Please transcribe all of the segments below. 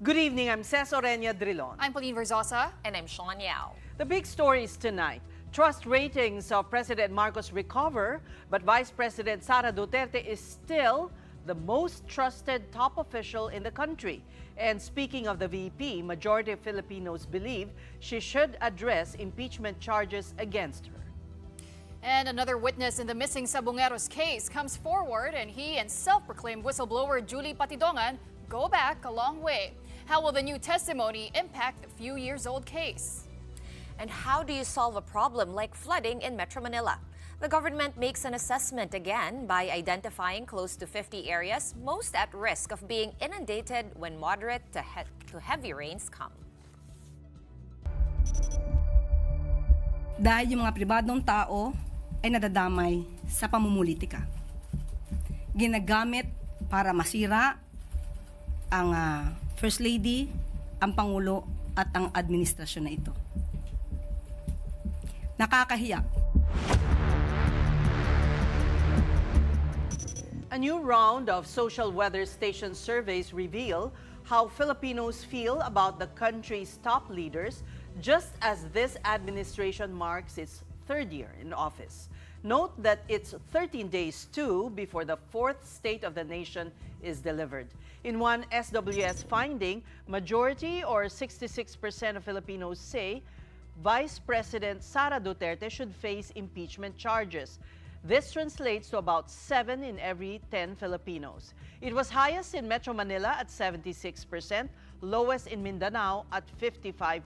Good evening, I'm Ces Orenia Drilon. I'm Pauline Verzosa. And I'm Sean Yao. The big stories tonight. Trust ratings of President Marcos recover, but Vice President Sara Duterte is still the most trusted top official in the country. And speaking of the VP, majority of Filipinos believe she should address impeachment charges against her. And another witness in the missing Sabongeros case comes forward, and he and self-proclaimed whistleblower Julie Patidongan go back a long way. How will the new testimony impact the few years old case? And how do you solve a problem like flooding in Metro Manila? The government makes an assessment again by identifying close to 50 areas most at risk of being inundated when moderate to heavy rains come. Dahil yung mga pribadong tao ay nadadamay sa pamumulitika. Ginagamit para masira ang First Lady, ang Pangulo at ang administrasyon na ito. Nakakahiya. A new round of social weather station surveys reveal how Filipinos feel about the country's top leaders just as this administration marks its third year in office. Note that it's 13 days too before the fourth State of the Nation is delivered. In one SWS finding, majority or 66% of Filipinos say Vice President Sara Duterte should face impeachment charges. This translates to about 7 in every 10 Filipinos. It was highest in Metro Manila at 76%, lowest in Mindanao at 55%.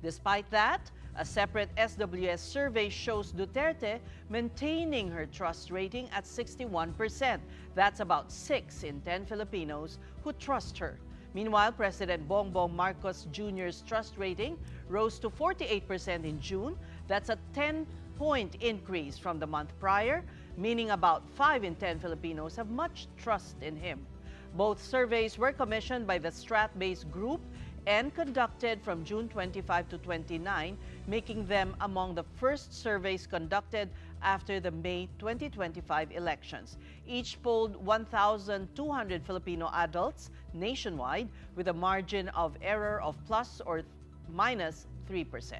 Despite that, a separate SWS survey shows Duterte maintaining her trust rating at 61%. That's about 6 in 10 Filipinos who trust her. Meanwhile, President Bongbong Marcos Jr.'s trust rating rose to 48% in June. That's a 10-point increase from the month prior, meaning about 5 in 10 Filipinos have much trust in him. Both surveys were commissioned by the Strat-based group and conducted from June 25 to 29, making them among the first surveys conducted after the May 2025 elections. Each polled 1,200 Filipino adults nationwide with a margin of error of plus or minus 3%.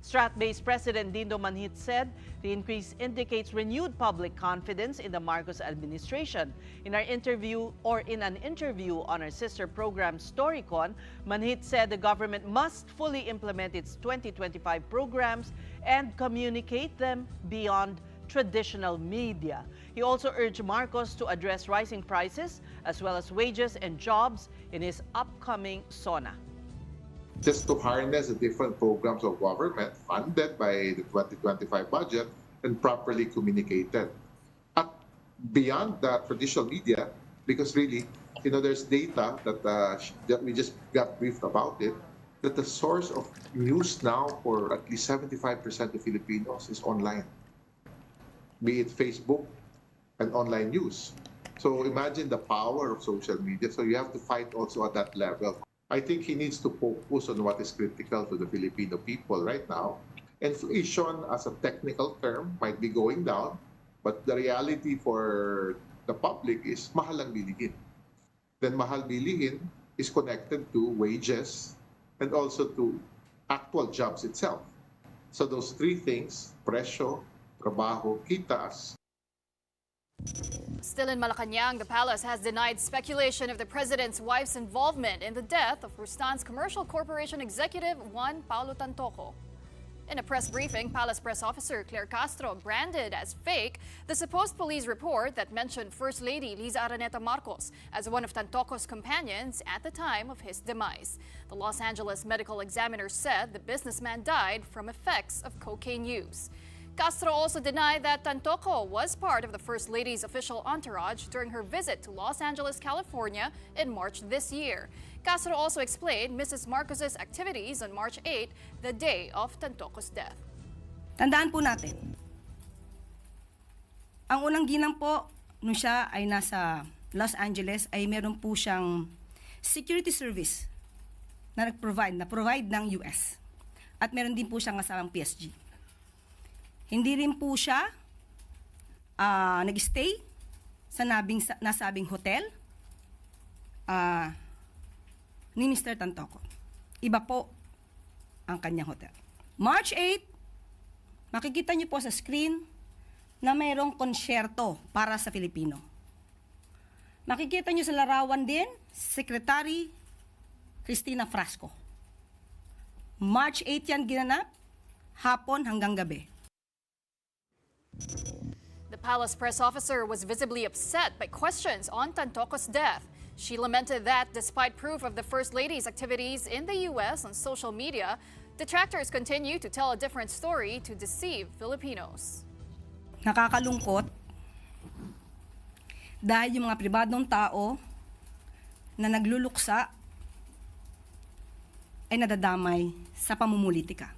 Strat-based President Dindo Manhit said the increase indicates renewed public confidence in the Marcos administration. In an interview on our sister program Storycon, Manhit said the government must fully implement its 2025 programs and communicate them beyond traditional media. He also urged Marcos to address rising prices as well as wages and jobs in his upcoming SONA. Just to harness the different programs of government funded by the 2025 budget and properly communicated. At beyond the traditional media, because really, there's data that we just got briefed about it, that the source of news now for at least 75% of Filipinos is online, be it Facebook and online news. So imagine the power of social media. So you have to fight also at that level. I think he needs to focus on what is critical to the Filipino people right now. Inflation as a technical term might be going down, but the reality for the public is mahal ang bilihin. Then mahal bilihin is connected to wages and also to actual jobs itself. So those three things, presyo, trabaho, kitas. Still in Malacanang, the palace has denied speculation of the president's wife's involvement in the death of Rustan's Commercial Corporation executive Juan Paulo Tantoco. In a press briefing, Palace Press Officer Claire Castro branded as fake the supposed police report that mentioned First Lady Liza Araneta Marcos as one of Tantoco's companions at the time of his demise. The Los Angeles medical examiner said the businessman died from effects of cocaine use. Castro also denied that Tantoco was part of the First Lady's official entourage during her visit to Los Angeles, California in March this year. Castro also explained Mrs. Marcos's activities on March 8, the day of Tantoco's death. Tandaan po natin, ang unang ginang po nung siya ay nasa Los Angeles ay meron po siyang security service na provide ng US. At meron din po siyang kasamang PSG. Hindi rin po siya nag-stay sa nasabing hotel. ni Mr. Tantoco. Iba po ang kanyang hotel. March 8, makikita niyo po sa screen na mayroong konsyerto para sa Filipino. Makikita niyo sa larawan din, Secretary Cristina Frasco. March 8 yan ginanap, hapon hanggang gabi. The palace press officer was visibly upset by questions on Tantoco's death. She lamented that despite proof of the First Lady's activities in the U.S. on social media, detractors continue to tell a different story to deceive Filipinos. Nakakalungkot dahil yung mga pribadong tao na nagluluksa ay nadadamay sa pamumulitika.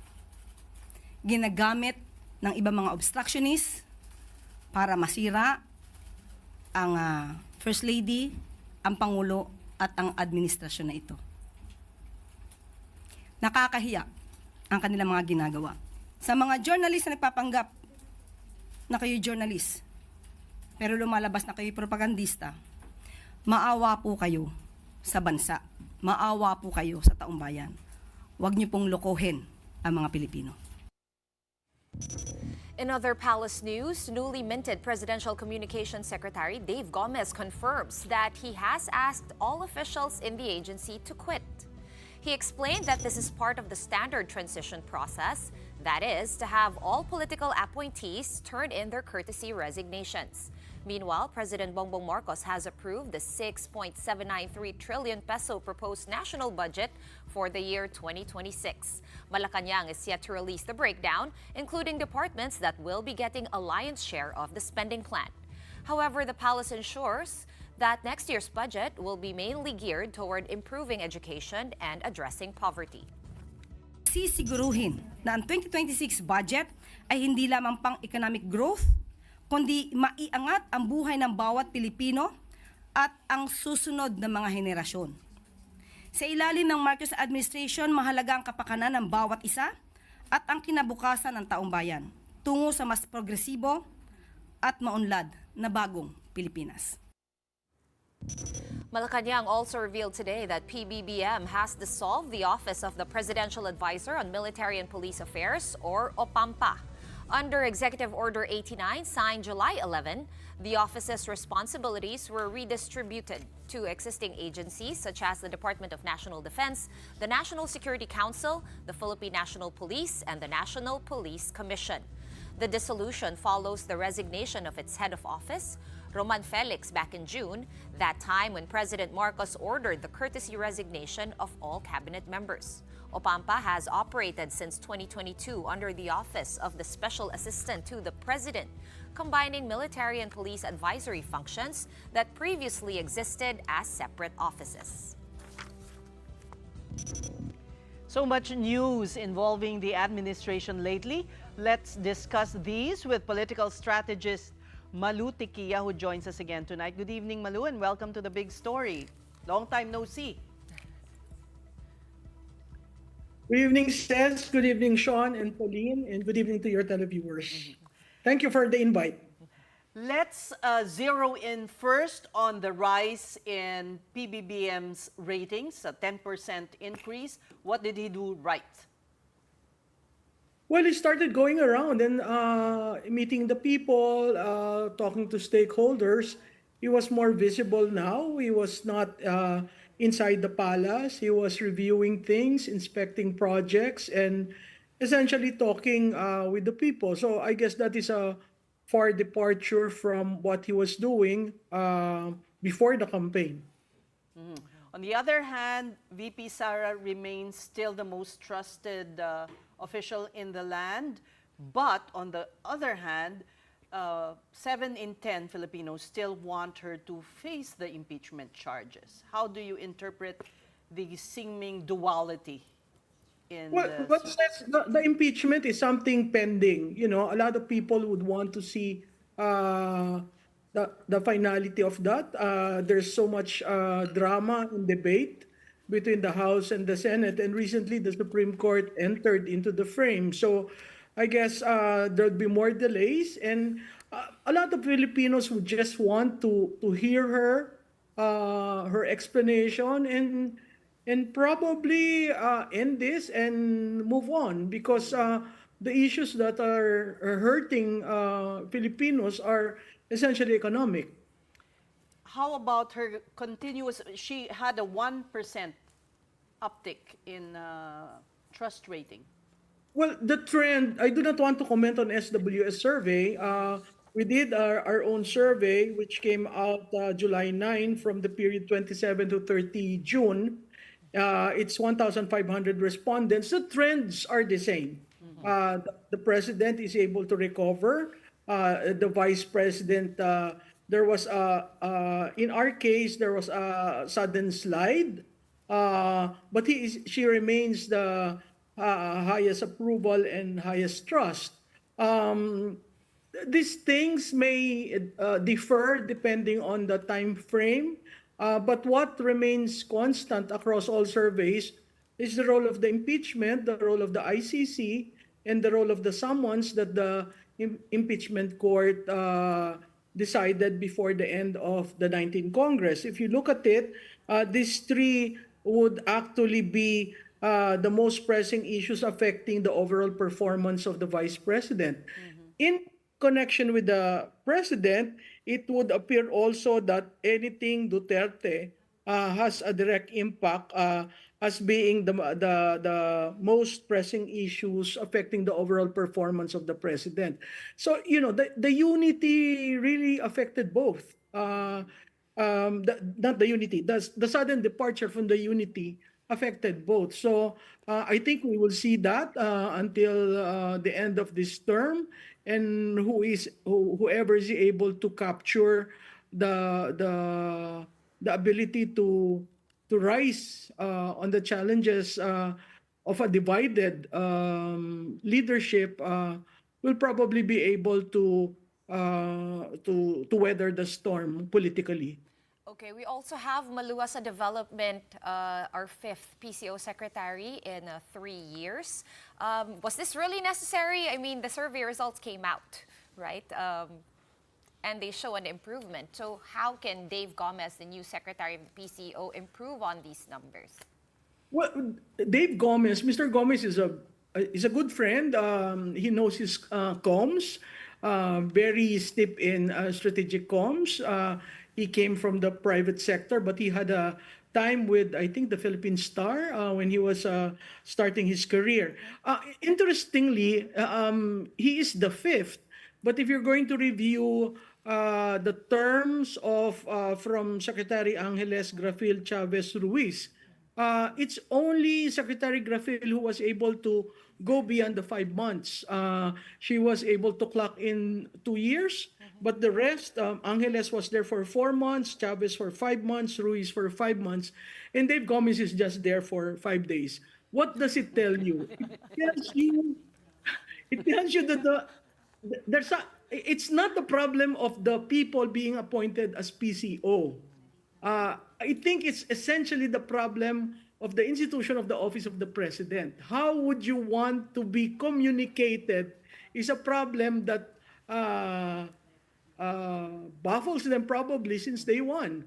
Ginagamit ng ibang mga obstructionists para masira ang First Lady, ang Pangulo at ang administrasyon na ito. Nakakahiya ang kanilang mga ginagawa. Sa mga journalist na nagpapanggap na kayo journalist, pero lumalabas na kayo propagandista, maawa po kayo sa bansa. Maawa po kayo sa taong bayan. Huwag niyo pong lokohin ang mga Pilipino. In other palace news, newly minted Presidential Communications Secretary Dave Gomez confirms that he has asked all officials in the agency to quit. He explained that this is part of the standard transition process, that is, to have all political appointees turn in their courtesy resignations. Meanwhile, President Bongbong Marcos has approved the 6.793 trillion peso proposed national budget for the year 2026. Malacanang is yet to release the breakdown, including departments that will be getting a lion's share of the spending plan. However, the palace ensures that next year's budget will be mainly geared toward improving education and addressing poverty. Sisiguruhin na ang 2026 budget ay hindi lamang pang economic growth, kundi maiangat ang buhay ng bawat Pilipino at ang susunod na mga henerasyon. Sa ilalim ng Marcos administration, mahalaga ang kapakanan ng bawat isa at ang kinabukasan ng taong bayan tungo sa mas progresibo at maunlad na bagong Pilipinas. Malacanang also revealed today that PBBM has dissolved the Office of the Presidential Advisor on Military and Police Affairs, or OPAMPA. Under Executive Order 89, signed July 11, the office's responsibilities were redistributed to existing agencies such as the Department of National Defense, the National Security Council, the Philippine National Police, and the National Police Commission. The dissolution follows the resignation of its head of office, Roman Felix, back in June, that time when President Marcos ordered the courtesy resignation of all cabinet members. OPAMPA has operated since 2022 under the Office of the Special Assistant to the President, combining military and police advisory functions that previously existed as separate offices. So much news involving the administration lately. Let's discuss these with political strategist Malu, who joins us again tonight. Good evening, Malu, and welcome to The Big Story. Long time no see. Good evening, Seth. Good evening, Sean and Pauline, and good evening to your televiewers. Thank you for the invite. Let's zero in first on the rise in PBBM's ratings, a 10% increase. What did he do right? Well, he started going around and meeting the people, talking to stakeholders. He was more visible now. He was not inside the palace. He was reviewing things, inspecting projects, and essentially talking with the people. So I guess that is a far departure from what he was doing before the campaign. Mm-hmm. On the other hand, VP Sara remains still the most trusted official in the land. But on the other hand, 7 in 10 Filipinos still want her to face the impeachment charges. How do you interpret the seeming duality in But the impeachment is something pending. You know, a lot of people would want to see the finality of that. There's so much drama and debate between the House and the Senate, and recently the Supreme Court entered into the frame. So I guess there'll be more delays, and a lot of Filipinos would just want to hear her explanation, and and probably end this and move on, because the issues that are hurting Filipinos are essentially economic. How about her continuous? She had a 1% uptick in trust rating. Well, the trend, I do not want to comment on SWS survey. We did our own survey, which came out July 9 from the period 27 to 30 June. It's 1,500 respondents. The trends are the same. The president is able to recover. The vice president, there was in our case, there was a sudden slide. But she remains the highest approval and highest trust. These things may differ depending on the time frame, but what remains constant across all surveys is the role of the impeachment, the role of the ICC, and the role of the summons that the impeachment court decided before the end of the 19th Congress. If you look at it, these three would actually be the most pressing issues affecting the overall performance of the vice president. In connection with the president, it would appear also that anything Duterte has a direct impact as being the most pressing issues affecting the overall performance of the president. So, the unity really affected both. Not the unity, the sudden departure from the unity affected both. So I think we will see that until the end of this term, and whoever is able to capture the ability to rise on the challenges of a divided leadership will probably be able to weather the storm politically. Okay, we also have Malu as a development, our fifth PCO secretary in 3 years. Was this really necessary? I mean, the survey results came out, right? And they show an improvement. So how can Dave Gomez, the new secretary of the PCO, improve on these numbers? Well, Mr. Gomez is a good friend. He knows his comms, very steep in strategic comms. He came from the private sector, but he had a time with, I think, the Philippine Star when he was starting his career. Interestingly, he is the fifth, but if you're going to review the terms of from Secretary Angeles Grafil Chavez Ruiz, it's only Secretary Grafil who was able to go beyond the 5 months. She was able to clock in 2 years, but the rest, Angeles was there for 4 months, Chavez for 5 months, Ruiz for 5 months, and Dave Gomez is just there for 5 days. What does it tell you? It tells you that it's not the problem of the people being appointed as PCO. I think it's essentially the problem of the institution of the office of the president. How would you want to be communicated is a problem that baffles them probably since day one.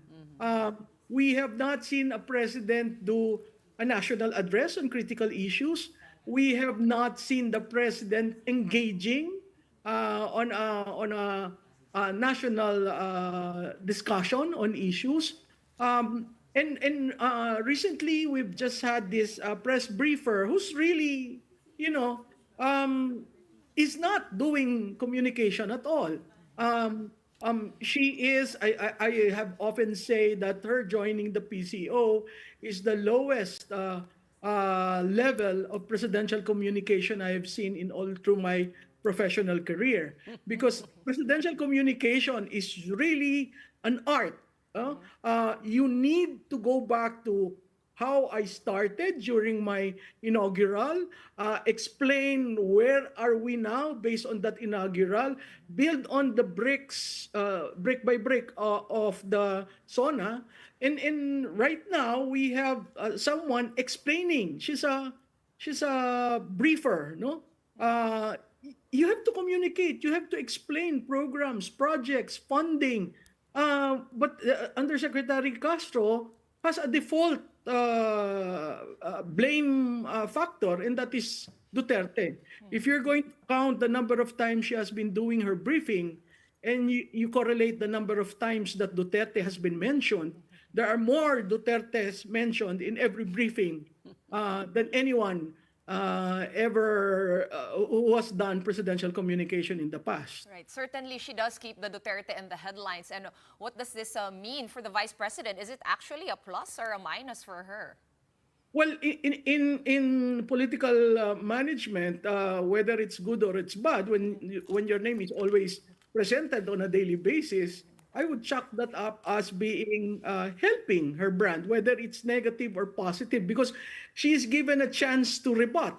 We have not seen a president do a national address on critical issues. We have not seen the president engaging on a national discussion on issues. And recently, we've just had this press briefer who's really, is not doing communication at all. She is, I have often say that her joining the PCO is the lowest level of presidential communication I have seen in all through my professional career. Because presidential communication is really an art. You need to go back to how I started during my inaugural, explain where are we now based on that inaugural, build on the bricks, brick by brick of the SONA. And right now we have someone explaining. She's a briefer, no? You have to communicate. You have to explain programs, projects, funding. But Undersecretary Castro has a default blame factor, and that is Duterte. If you're going to count the number of times she has been doing her briefing, and you correlate the number of times that Duterte has been mentioned, there are more Dutertes mentioned in every briefing than anyone ever who has done presidential communication in the past. Right. Certainly, she does keep the Duterte in the headlines. And what does this mean for the vice president? Is it actually a plus or a minus for her? Well, in political management, whether it's good or it's bad, when your name is always presented on a daily basis, I would chalk that up as being helping her brand, whether it's negative or positive, because she is given a chance to rebut.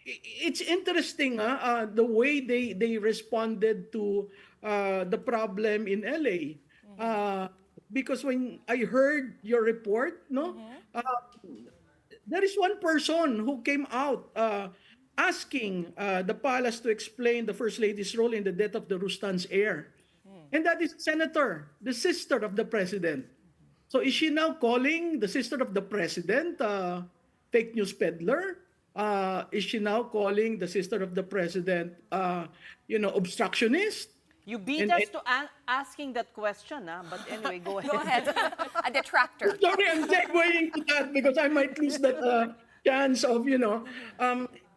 It's interesting the way they responded to the problem in LA. Because when I heard your report, there is one person who came out asking the palace to explain the First Lady's role in the death of the Rustan's heir. And that is Senator, the sister of the president. So is she now calling the sister of the president fake news peddler? Is she now calling the sister of the president, obstructionist? You beat us to asking that question, but anyway, go ahead. Go ahead. A detractor. Sorry, I'm segueing to that because I might lose that chance of,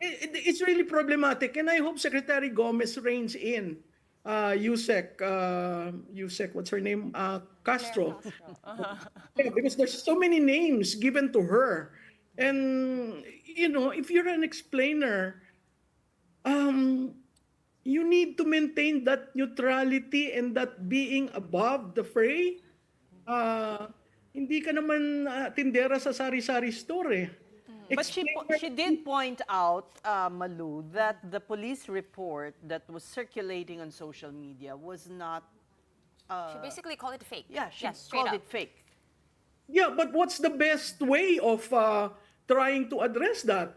it's really problematic. And I hope Secretary Gomez reins in Yusek, what's her name? Castro. Yeah, because there's so many names given to her. And, if you're an explainer, you need to maintain that neutrality and that being above the fray. Hindi ka naman tindera sa sari-sari store. But she did point out, Malu, that the police report that was circulating on social media was not... she basically called it fake. Yeah, she straight called up. it fake. Yeah, but what's the best way of trying to address that?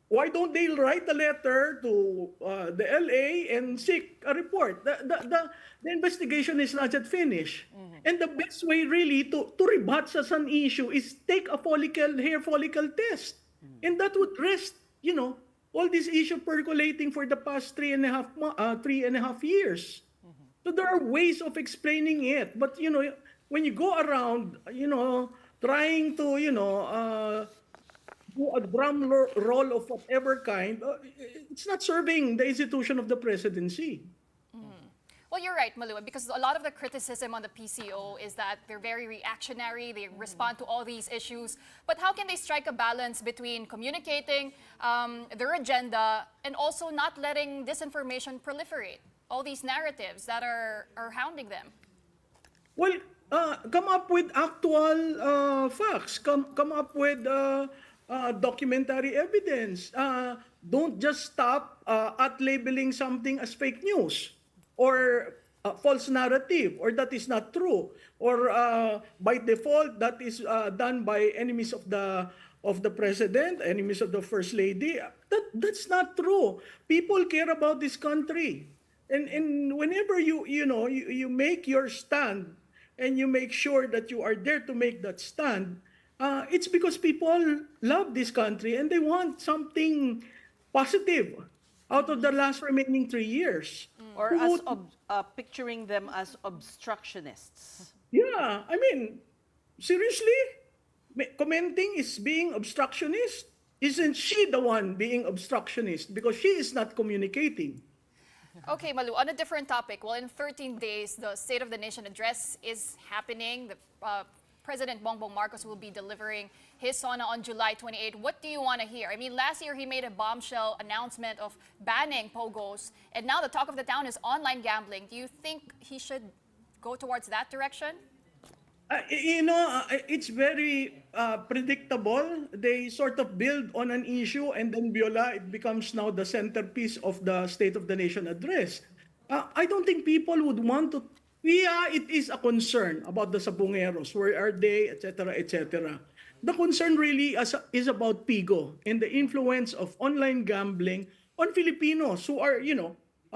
Why don't they write a letter to the LA and seek a report? The investigation is not yet finished. And the best way really to rebut such an issue is take a hair follicle test. And that would rest, all this issue percolating for the past 3.5 years. So there are ways of explaining it. But, when you go around, trying to, do a drum roll of whatever kind, it's not serving the institution of the presidency. Well, you're right, Malu, because a lot of the criticism on the PCO is that they're very reactionary, they respond to all these issues. But how can they strike a balance between communicating their agenda and also not letting disinformation proliferate? All these narratives that are hounding them. Well, come up with actual facts. Come up with documentary evidence. Don't just stop at labeling something as fake news or false narrative, or that is not true, or by default that is done by enemies of the president, enemies of the first lady. That's not true. People care about this country, and whenever you make your stand and you make sure that you are there to make that stand, it's because people love this country and they want something positive out of the last remaining 3 years. Or as picturing them as obstructionists. Yeah, I mean, seriously? Commenting is being obstructionist? Isn't she the one being obstructionist because she is not communicating? Okay, Malu, on a different topic. Well, in 13 days, the State of the Nation address is happening. President Bongbong Marcos will be delivering his SONA on July 28. What do you want to hear? I mean, last year he made a bombshell announcement of banning pogos, and now the talk of the town is online gambling. Do you think he should go towards that direction? It's very predictable. They sort of build on an issue, and then Viola, it becomes now the centerpiece of the State of the Nation address. I don't think people would want to. Yeah, it is a concern about the sabongeros. Where are they, etc., etc. The concern really is about PIGO and the influence of online gambling on Filipinos who are,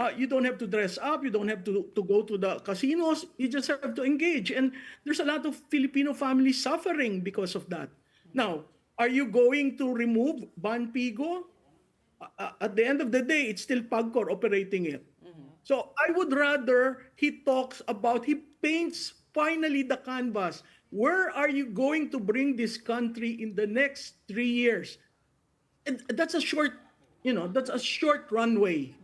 You don't have to dress up. You don't have to go to the casinos. You just have to engage. And there's a lot of Filipino families suffering because of that. Now, are you going to remove Ban Pigo? At the end of the day, it's still PAGCOR operating it. So I would rather he paints finally the canvas. Where are you going to bring this country in the next 3 years? And that's a short runway.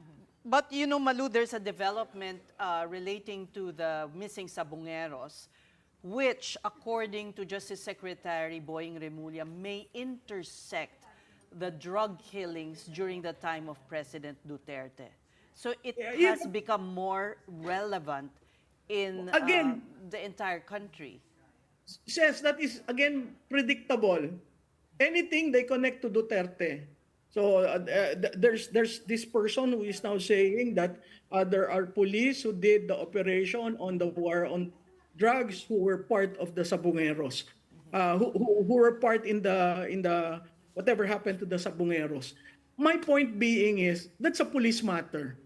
But Malu, there's a development relating to the missing sabongeros, which, according to Justice Secretary Boying Remulla, may intersect the drug killings during the time of President Duterte. So it has become more relevant in the entire country. Says that is, again, predictable. Anything they connect to Duterte. So there's this person who is now saying that there are police who did the operation on the war on drugs who were part of the Sabongeros, who were part in the whatever happened to the Sabongeros. My point being is that's a police matter.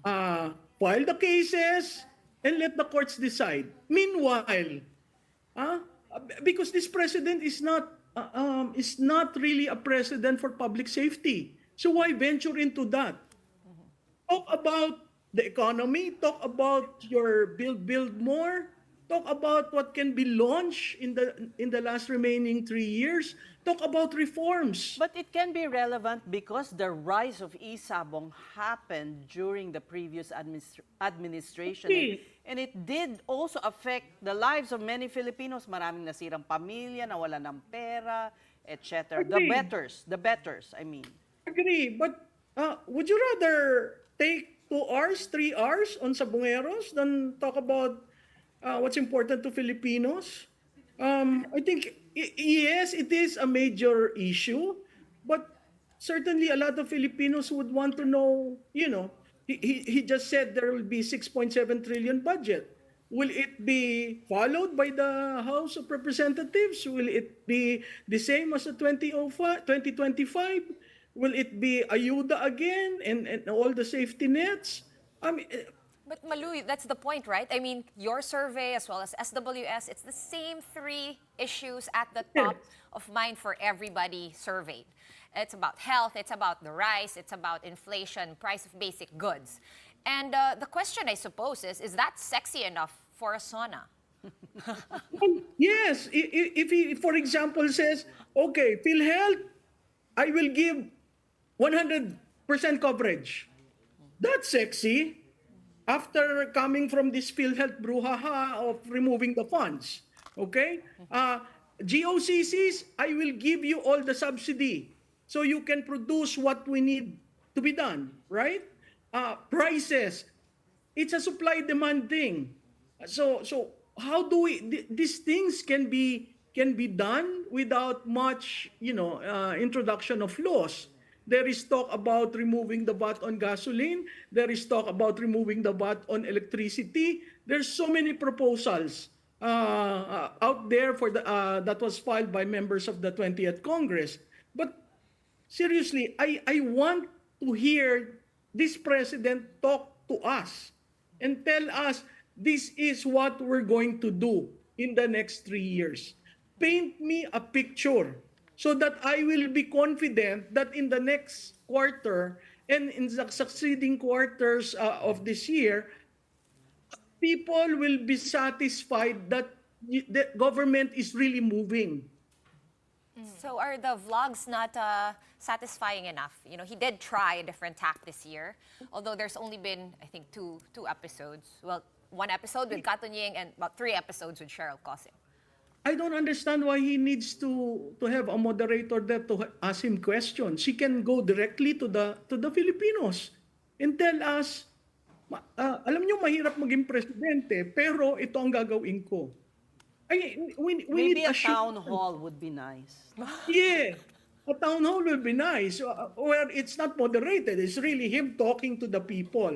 File the cases and let the courts decide. Meanwhile, because this president is not really a president for public safety. So why venture into that? Talk about the economy, talk about your build more, talk about what can be launched in the last remaining 3 years, talk about reforms. But it can be relevant because the rise of e-sabong happened during the previous administration. Okay. And it did also affect the lives of many Filipinos. Maraming nasirang pamilya, nawalan ng pera, etc. The betters, I mean. Agree, but would you rather take 2 hours, 3 hours on Sabongeros than talk about what's important to Filipinos? I think, yes, it is a major issue, but certainly a lot of Filipinos would want to know, he just said there will be 6.7 trillion budget. Will it be followed by the House of Representatives? Will it be the same as the 2025? Will it be ayuda again and all the safety nets? I mean, But Malu, that's the point, right? I mean, your survey as well as SWS, it's the same 3 issues at the top of mind for everybody surveyed. It's about health, it's about the rise, it's about inflation, price of basic goods. And the question, I suppose, is that sexy enough for a sauna? yes, if he, for example, says, okay, PhilHealth, I will give 100% coverage. That's sexy. After coming from this PhilHealth brouhaha of removing the funds, okay? GOCCs, I will give you all the subsidy so you can produce what we need to be done, right? Prices, it's a supply-demand thing. So how do we? These things can be done without much, introduction of laws. There is talk about removing the VAT on gasoline. There is talk about removing the VAT on electricity. There's so many proposals out there for that was filed by members of the 20th Congress. But seriously, I want to hear this president talk to us and tell us this is what we're going to do in the next 3 years. Paint me a picture so that I will be confident that in the next quarter and in the succeeding quarters of this year, people will be satisfied that the government is really moving. So are the vlogs not satisfying enough? He did try a different tack this year, although there's only been, I think, two episodes. Well, 1 episode with Katunying and about 3 episodes with Cheryl Cosim. I don't understand why he needs to have a moderator there to ask him questions. He can go directly to the Filipinos and tell us, alam niyo mahirap maging presidente, pero ito ang gagawin ko. We Maybe need a town hall would be nice. Yeah, a town hall will be nice, where it's not moderated. It's really him talking to the people.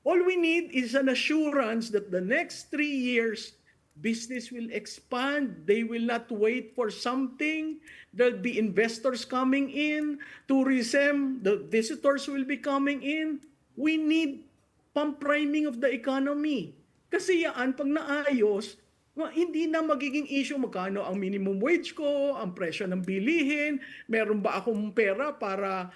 All we need is an assurance that the next 3 years, business will expand. They will not wait for something. There'll be investors coming in. Tourism, the visitors will be coming in. we need pang-priming of the economy. Kasi yan, pag naayos, hindi na magiging issue magkano ang minimum wage ko, ang presyo ng bilihin, meron ba akong pera para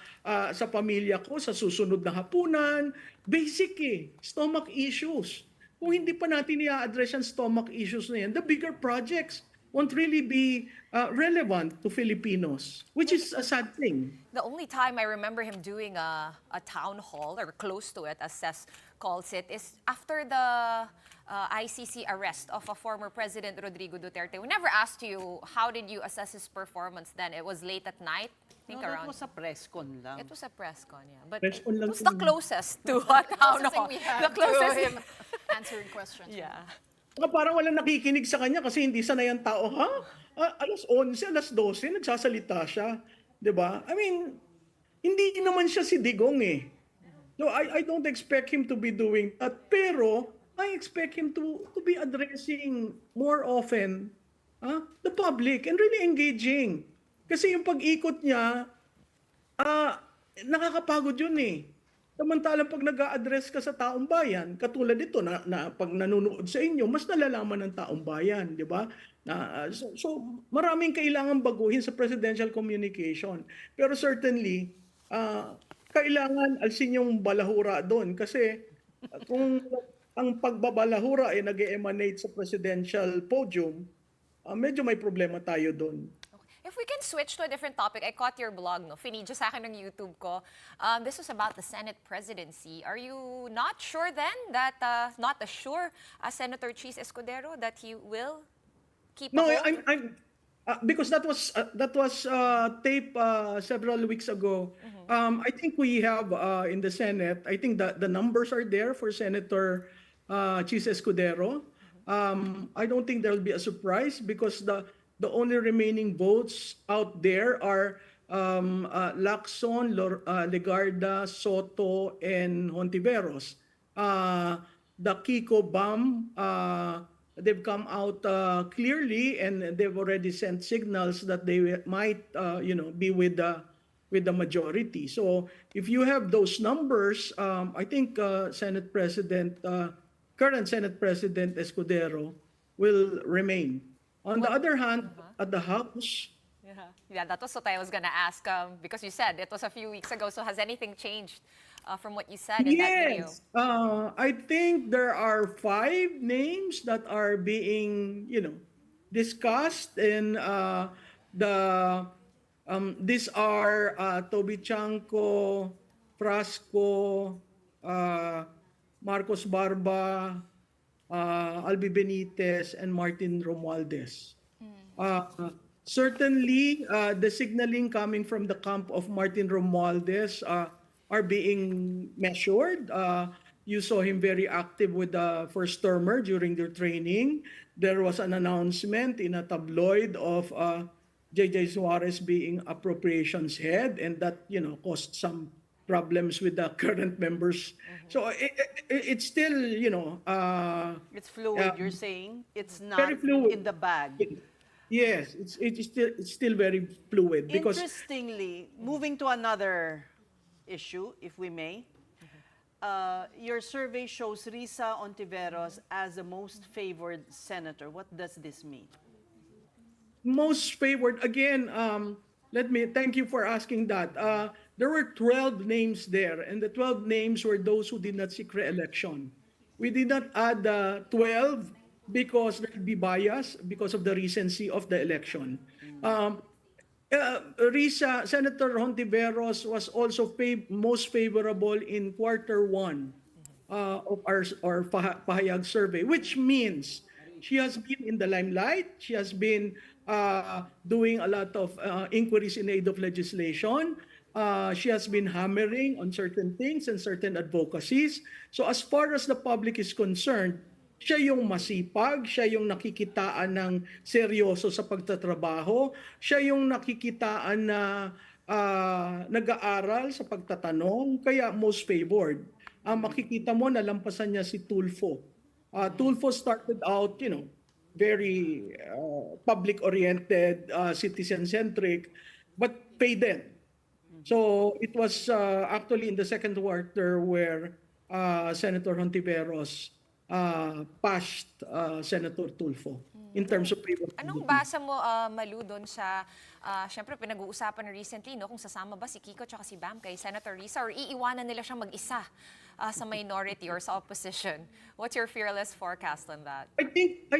sa pamilya ko sa susunod na hapunan. Basic stomach issues. Kung hindi pa natin i-address ang stomach issues na yan, the bigger projects won't really be relevant to Filipinos, which is a sad thing. The only time I remember him doing a town hall, or close to it, as Ses calls it, is after the ICC arrest of a former President Rodrigo Duterte. We never asked you, how did you assess his performance then? It was late at night? I think No, that around... was a press con lang. It was a press con, yeah. But Press con it lang was the to. closest to a town Closest thing hall. we had The closest to him answering questions. Yeah. Parang walang nakikinig sa kanya kasi hindi sanay ang tao, alas 11, alas 12, nagsasalita siya. 'Di ba? I mean, hindi naman siya si Digong So I don't expect him to be doing that. Pero I expect him to be addressing more often the public and really engaging. Kasi yung pag-ikot niya, nakakapagod yun Samantalang pag nag-a-address ka sa taong bayan, katulad dito na pag nanonood sa inyo, mas nalalaman ng taong bayan, di ba? So maraming kailangan baguhin sa presidential communication. Pero certainly, kailangan alsin yung balahura doon. Kasi kung ang pagbabalahura ay nag-emanate sa presidential podium, medyo may problema tayo doon. If we can switch to a different topic, I caught your blog, no? Finidyo sa akin ng YouTube ko. This was about the Senate presidency. Are you not sure then that, not sure, Senator Cheese Escudero, that he will keep No, a hold? I'm because that was taped several weeks ago. I think we have in the Senate, I think the numbers are there for Senator Cheese Escudero. I don't think there'll be a surprise because the only remaining votes out there are Lacson, Legarda, Soto, and Hontiveros. The Kiko BAM, they've come out clearly and they've already sent signals that they might, be with the majority. So if you have those numbers, I think current Senate President Escudero will remain. On the other hand, at the House, Yeah, that was what I was gonna ask, because you said it was a few weeks ago. So has anything changed from what you said in that video? yes, I think there are 5 names that are being, discussed, and these are Toby Chanco, Frasco, Marcos Barba, Albi Benitez, and Martin Romualdez. Certainly, the signaling coming from the camp of Martin Romualdez are being measured. You saw him very active with the first termer during their training. There was an announcement in a tabloid of J.J. Suarez being appropriations head, and that caused some problems with the current members. So it's still It's fluid, you're saying? It's not very fluid. in the bag. Yes, it's still very fluid because Interestingly, moving to another issue, if we may, your survey shows Risa Ontiveros as the most favored senator. What does this mean? most favored again. Thank you for asking that. There were 12 names there, and the 12 names were those who did not seek re-election. We did not add 12 because there would be bias because of the recency of the election. Senator Hontiveros was also most favorable in Q1 of our Pahayag survey, which means she has been in the limelight. She has been doing a lot of inquiries in aid of legislation. She has been hammering on certain things and certain advocacies. So as far as the public is concerned, siya yung masipag, siya yung nakikitaan ng seryoso sa pagtatrabaho, siya yung nakikitaan na nag-aaral sa pagtatanong, kaya most favored. Makikita mo, nalampasan niya si Tulfo. Tulfo started out, very public-oriented, citizen-centric, but faded. So it was actually in the second quarter where Senator Hontiveros passed Senator Tulfo in terms of Anong rewardability. basa mo, Malu, doon sa, syempre pinag-uusapan recently, no, kung sasama ba si Kiko at si Bam kay Senator Risa or iiwanan nila siyang mag-isa sa minority or sa opposition? What's your fearless forecast on that? I think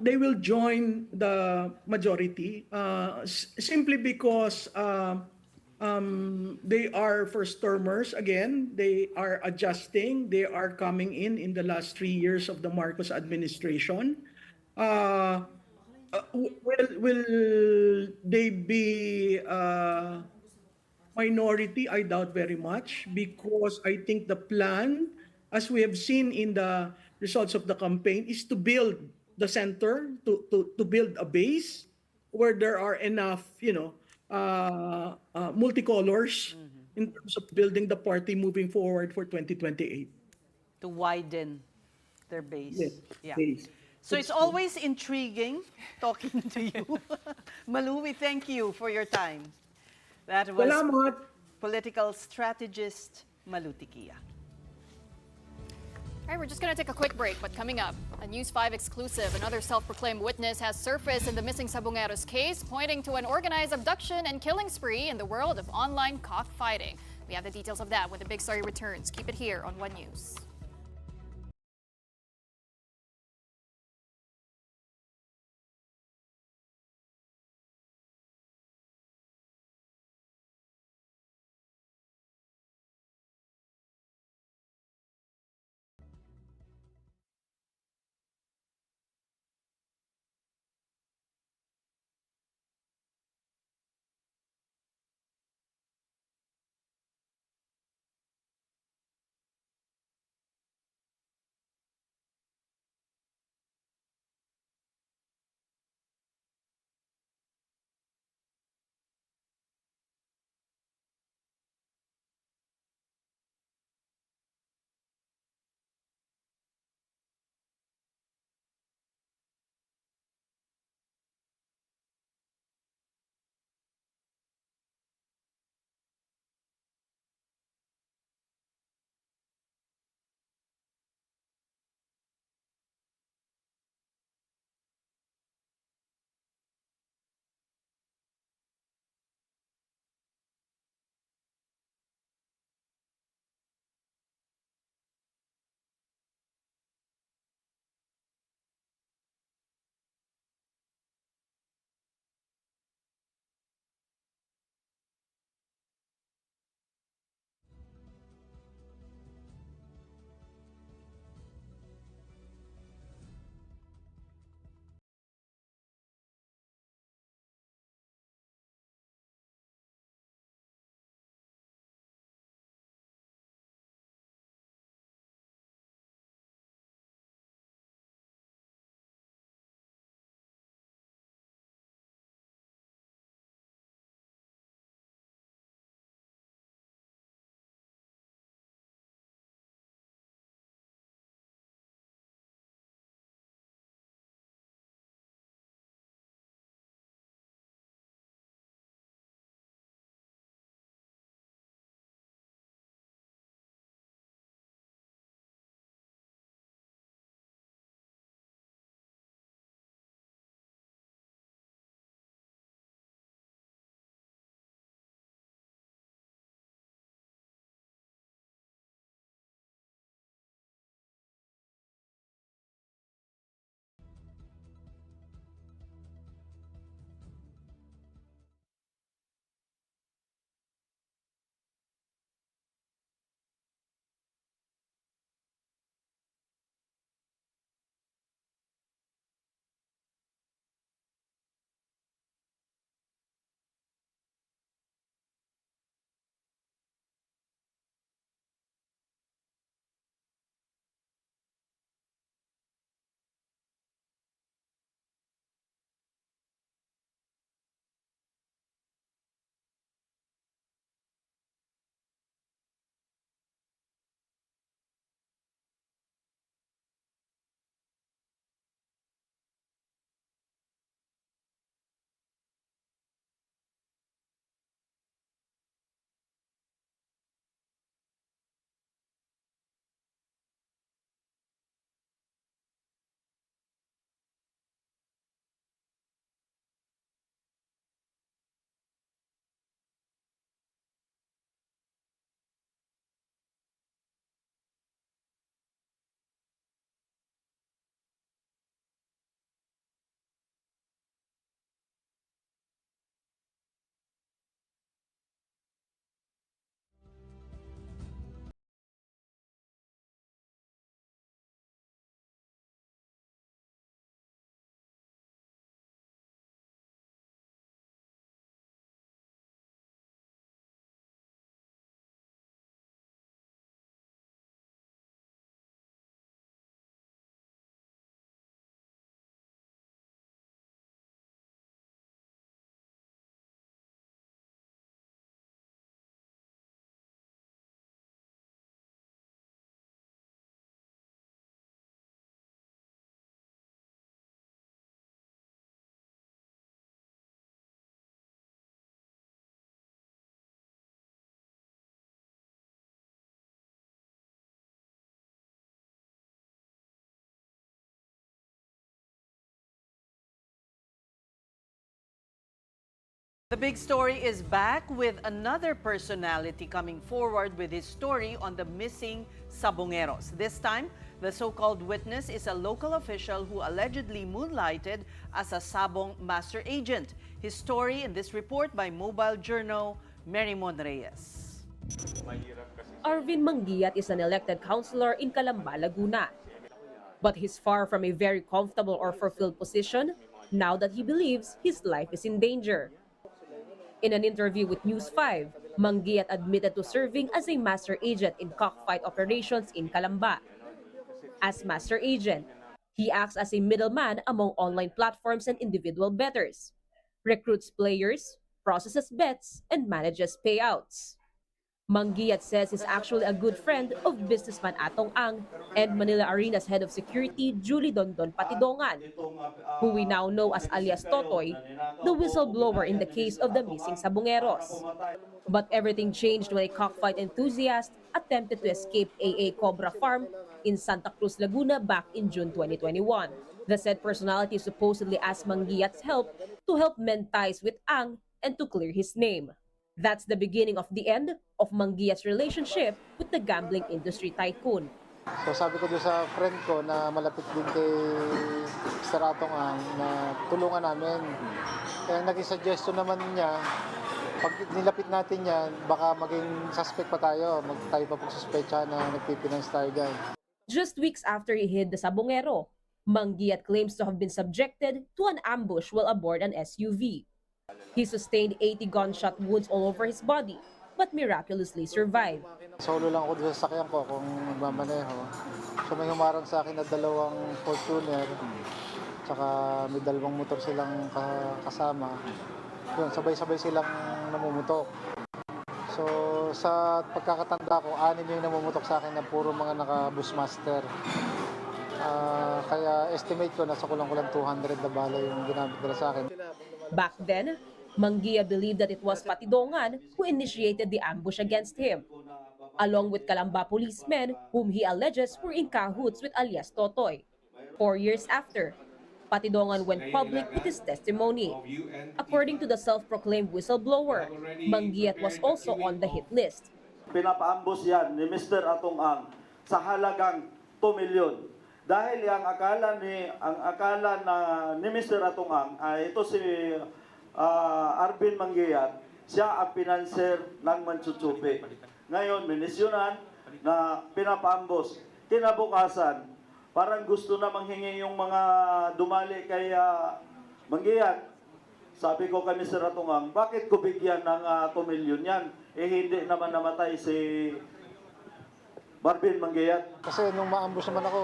they will join the majority simply because they are first termers again. They are adjusting. They are coming in the last 3 years of the Marcos administration. Uh, will they be minority? I doubt very much because I think the plan, as we have seen in the results of the campaign, is to build the center, to build a base where there are enough, multicolors in terms of building the party moving forward for 2028. To widen their base. Yes, Yeah. base. So it's always intriguing talking to you. Malu, we thank you for your time. That was Salamat. political strategist Malu Tikia. All right, we're just going to take a quick break, but coming up, a News 5 exclusive, another self-proclaimed witness has surfaced in the missing Sabongeros case, pointing to an organized abduction and killing spree in the world of online cockfighting. We have the details of that when the big story returns. Keep it here on One News. The big story is back with another personality coming forward with his story on the missing Sabongeros. This time, the so-called witness is a local official who allegedly moonlighted as a Sabong master agent. His story in this report by Mobile Journal, Marimon Reyes. Arvin Mangiat is an elected councilor in Calamba, Laguna. But he's far from a very comfortable or fulfilled position now that he believes his life is in danger. In an interview with News 5, Mangiat admitted to serving as a master agent in cockfight operations in Calamba. As master agent, he acts as a middleman among online platforms and individual bettors, recruits players, processes bets, and manages payouts. Mangiat says he's actually a good friend of businessman Atong Ang and Manila Arena's head of security, Julie Dondon Patidongan, who we now know as alias Totoy, the whistleblower in the case of the missing Sabongeros. But everything changed when a cockfight enthusiast attempted to escape AA Cobra Farm in Santa Cruz, Laguna back in June 2021. The said personality supposedly asked Mangiat's help to help mend ties with Ang and to clear his name. That's the beginning of the end of Mangiat's relationship with the gambling industry tycoon. So sabi ko doon sa friend ko na malapit din kay Sir Atong Ang na tulungan namin. Kaya naging suggestion naman niya, pag nilapit natin yan, baka maging suspect pa tayo. Tayo pa pagsuspecha na nagpipinance tayo dyan. Just weeks after he hid the Sabongero, Mangiat claims to have been subjected to an ambush while aboard an SUV. He sustained 80 gunshot wounds all over his body, but miraculously survived. Solo lang ako doon sa sakyan ko kung magmamaneho. So may humarang sa akin na dalawang Fortuner, tsaka may dalawang motor silang kasama. Yun, sabay-sabay silang namumutok. So sa pagkakatanda ko, 6 yung namumutok sa akin na puro mga naka-Bushmaster. Kaya estimate ko nasa kulang-kulang 200 na bala yung ginamit nila sa akin. Back then, Mangia believed that it was Patidongan who initiated the ambush against him, along with Calamba policemen whom he alleges were in cahoots with alias Totoy. 4 years after, Patidongan went public with his testimony. According to the self-proclaimed whistleblower, Mangiat was also on the hit list. Pinapaambos yan ni Mr. Atong Ang sa halagang 2 milyon. Dahil ang akala ni Mr. Atong Ang ay ito si Arvin Mangiat, siya ang pinanser ng Manchuchupi. Ngayon, minisyonan na pinapaambos. Kinabukasan, parang gusto na manghingi yung mga dumali kay Mangiat. Sabi ko kay Mr. Atong Ang, bakit ko bigyan ng 2 milyon yan? Eh hindi naman namatay si Arvin Mangiat. Kasi nung maambos naman ako,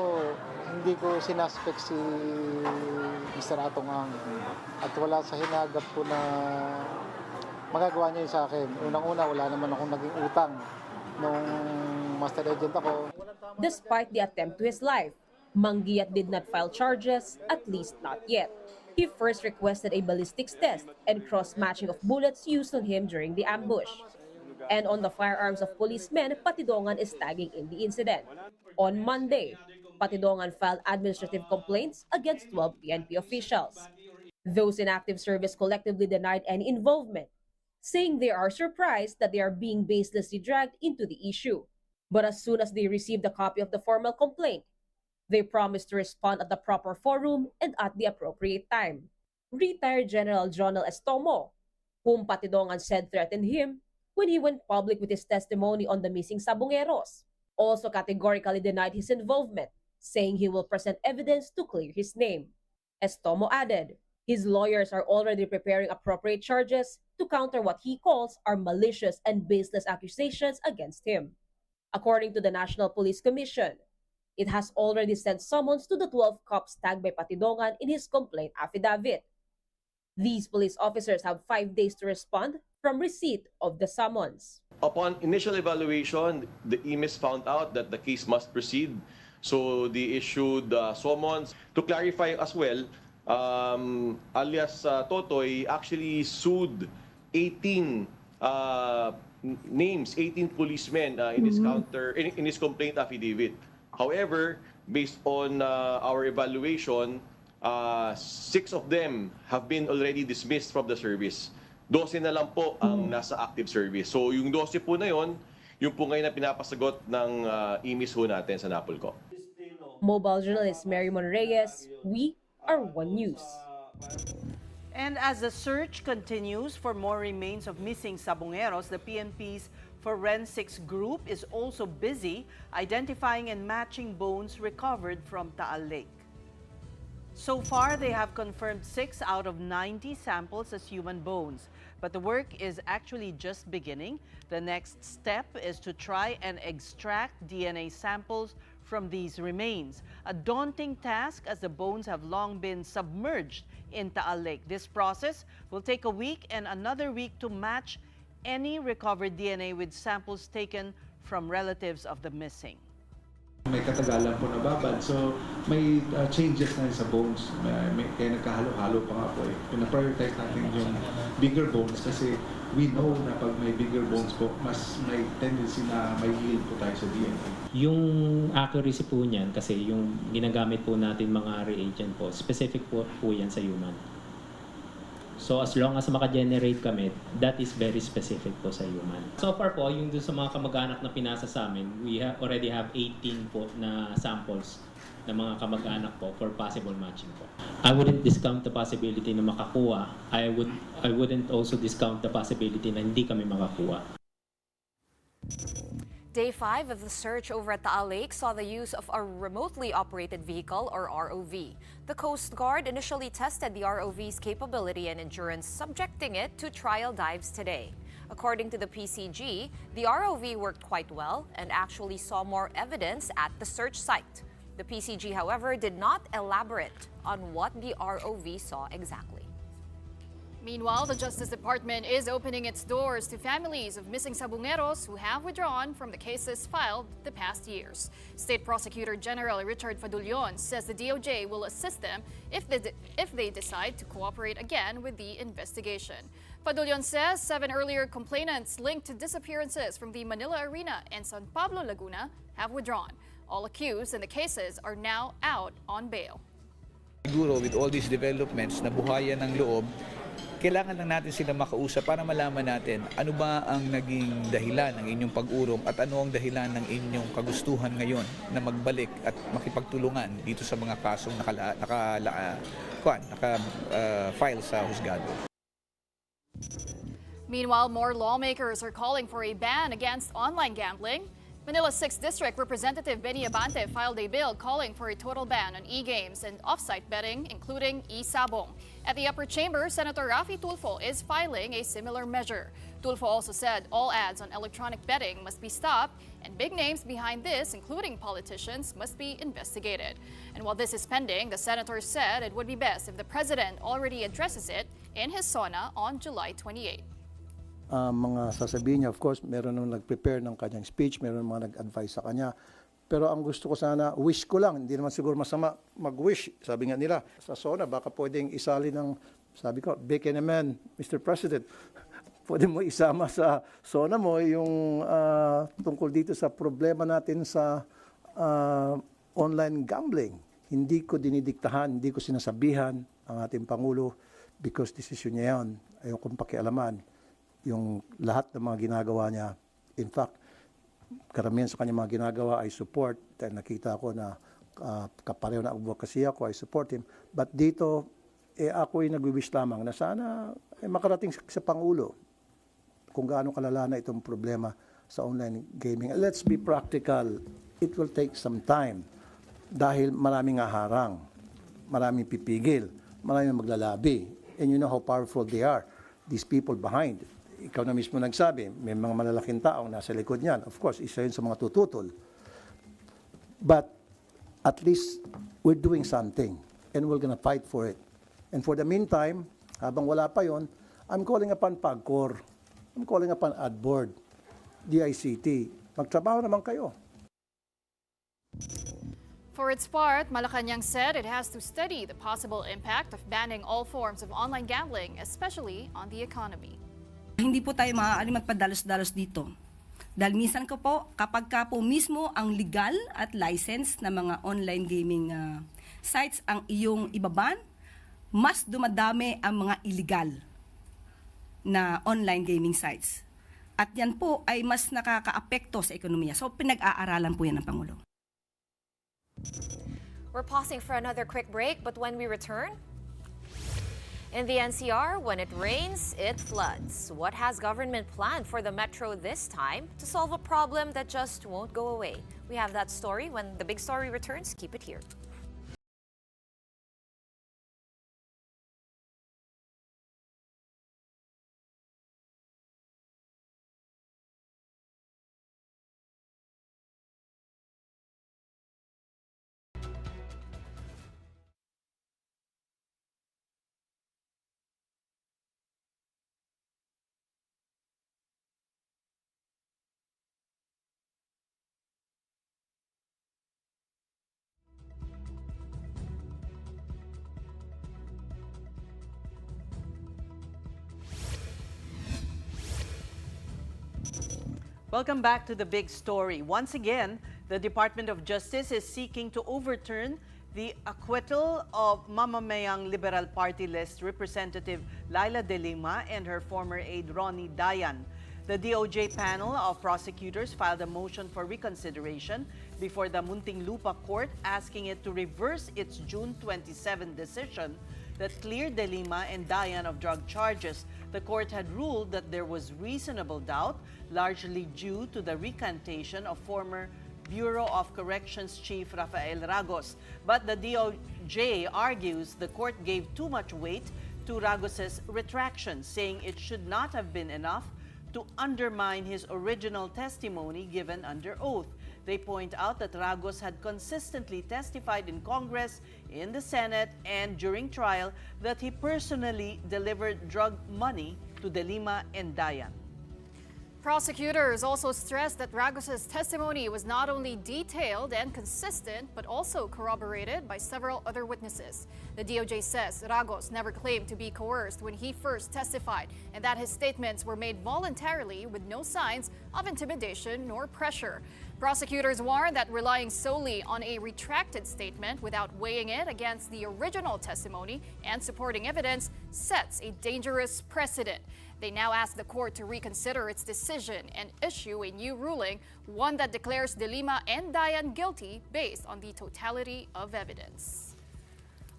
hindi ko sinaspect si Mr. Atong Ang. At wala sa hinagap ko na magagawa niya yun sa akin. Unang-una, wala naman akong naging utang nung master agent ako. Despite the attempt to his life, Mangiat did not file charges, at least not yet. He first requested a ballistics test and cross-matching of bullets used on him during the ambush. And on the firearms of policemen, Patidongan is tagging in the incident. On Monday, Patidongan filed administrative complaints against 12 PNP officials. Those in active service collectively denied any involvement, saying they are surprised that they are being baselessly dragged into the issue. But as soon as they received a copy of the formal complaint, they promised to respond at the proper forum and at the appropriate time. Retired General Jonel Estomo, whom Patidongan said threatened him when he went public with his testimony on the missing Sabongeros, also categorically denied his involvement, saying he will present evidence to clear his name. Estomo added, his lawyers are already preparing appropriate charges to counter what he calls are malicious and baseless accusations against him. According to the National Police Commission, it has already sent summons to the 12 cops tagged by Patidongan in his complaint affidavit. These police officers have 5 days to respond from receipt of the summons. Upon initial evaluation, the EMIS found out that the case must proceed. So they issued summons. To clarify as well, alias Totoy actually sued 18 names, 18 policemen in his complaint affidavit. However, based on our evaluation, 6 of them have been already dismissed from the service. 12 na lang po ang nasa active service. So yung 12 po na yon, yung po ngayon na pinapasagot ng imis ho natin sa Napolco. Mobile journalist Mary Mon Reyes, we are One News. And as the search continues for more remains of missing Sabongeros, the PNP's forensics group is also busy identifying and matching bones recovered from Taal Lake. So far, they have confirmed 6 out of 90 samples as human bones. But the work is actually just beginning. The next step is to try and extract DNA samples from these remains. A daunting task as the bones have long been submerged in Taal Lake. This process will take a week and another week to match any recovered DNA with samples taken from relatives of the missing. May katagalan po nababad, so may changes na sa bones. Kaya nagkahalo-halo pa nga po eh. Pina-prioritize natin yung bigger bones kasi we know na pag may bigger bones po, mas may tendency na may yield po tayo sa DNA. Yung accuracy po niyan, kasi yung ginagamit po natin mga reagent po, specific po yan sa human. So as long as maka-generate kami, that is very specific po sa human. So far po, yung dun sa mga kamag-anak na pinasa sa amin, we already have 18 po na samples ng mga kamag-anak po for possible matching po. I wouldn't discount the possibility na makakuha. I wouldn't also discount the possibility na hindi kami makakuha. Day 5 of the search over at Taal Lake saw the use of a remotely operated vehicle or ROV. The Coast Guard initially tested the ROV's capability and endurance, subjecting it to trial dives today. According to the PCG, the ROV worked quite well and actually saw more evidence at the search site. The PCG, however, did not elaborate on what the ROV saw exactly. Meanwhile, the Justice Department is opening its doors to families of missing Sabongeros who have withdrawn from the cases filed the past years. State Prosecutor General Richard Fadulion says the DOJ will assist them if they decide to cooperate again with the investigation. Fadulion says 7 earlier complainants linked to disappearances from the Manila Arena and San Pablo, Laguna have withdrawn. All accused in the cases are now out on bail. Siguro with all these developments, nabuhayan ng loob, kailangan lang natin sila makausap para malaman natin ano ba ang naging dahilan ng inyong pag-urong at ano ang dahilan ng inyong kagustuhan ngayon na magbalik at makipagtulungan dito sa mga kasong naka-file sa husgado. Meanwhile, more lawmakers are calling for a ban against online gambling. Manila's 6th District Representative Benny Abante filed a bill calling for a total ban on e-games and off-site betting, including e-sabong. At the upper chamber, Senator Raffy Tulfo is filing a similar measure. Tulfo also said all ads on electronic betting must be stopped, and big names behind this, including politicians, must be investigated. And while this is pending, the senator said it would be best if the president already addresses it in his SONA on July 28. Mga sasabihin niya, of course, meron nung nag-prepare ng kanyang speech, meron mga nag-advise sa kanya. Pero ang gusto ko sana, wish ko lang, hindi naman siguro masama mag-wish. Sabi nga nila, sa SONA, baka pwedeng isali ng, sabi ko, bacon naman, Mr. President, pwede mo isama sa SONA mo yung tungkol dito sa problema natin sa online gambling. Hindi ko dinidiktahan, hindi ko sinasabihan ang ating Pangulo because desisyon niya yan. Ayaw kong pakialaman yung lahat ng mga ginagawa niya. In fact, karamihan sa kanya mga ginagawa ay support dahil nakita ko na kapareho na advocacy ako, I support him. But dito, ako ay nag-wish lamang na sana makarating sa Pangulo kung gaano kalala na itong problema sa online gaming. Let's be practical. It will take some time dahil maraming harang, maraming pipigil, maraming maglalabi. And you know how powerful they are, these people behind. Ikaw na mismo nagsabi, may mga malalaking taong nasa likod niyan. Of course, isa yun sa mga tututol. But at least we're doing something and we're gonna fight for it. And for the meantime, habang wala pa yon, I'm calling upon PAGCOR, I'm calling upon AdBoard, DICT. Magtrabaho naman kayo. For its part, Malacanang said it has to study the possible impact of banning all forms of online gambling, especially on the economy. Hindi po tayo maaari magpadalos-dalos dito. Dahil minsan ko po, kapag ka po mismo ang legal at license na mga online gaming sites ang iyong ibaban, mas dumadami ang mga illegal na online gaming sites. At yan po ay mas nakakaapekto sa ekonomiya. So pinag-aaralan po yan ng Pangulo. We're pausing for another quick break, but when we return, in the NCR, when it rains, it floods. What has government planned for the metro this time to solve a problem that just won't go away? We have that story when the big story returns. Keep it here. Welcome back to the big story. Once again, the Department of Justice is seeking to overturn the acquittal of Mamamayang Liberal Party List Representative Laila De Lima and her former aide Ronnie Dayan. The DOJ panel of prosecutors filed a motion for reconsideration before the Muntinlupa Court, asking it to reverse its June 27 decision that cleared De Lima and Dayan of drug charges. The court had ruled that there was reasonable doubt, largely due to the recantation of former Bureau of Corrections Chief Rafael Ragos. But the DOJ argues the court gave too much weight to Ragos's retraction, saying it should not have been enough to undermine his original testimony given under oath. They point out that Ragos had consistently testified in Congress, in the Senate, and during trial that he personally delivered drug money to De Lima and Dayan. Prosecutors also stressed that Ragos's testimony was not only detailed and consistent, but also corroborated by several other witnesses. The DOJ says Ragos never claimed to be coerced when he first testified, and that his statements were made voluntarily with no signs of intimidation nor pressure. Prosecutors warn that relying solely on a retracted statement without weighing it against the original testimony and supporting evidence sets a dangerous precedent. They now ask the court to reconsider its decision and issue a new ruling, one that declares De Lima and Dayan guilty based on the totality of evidence.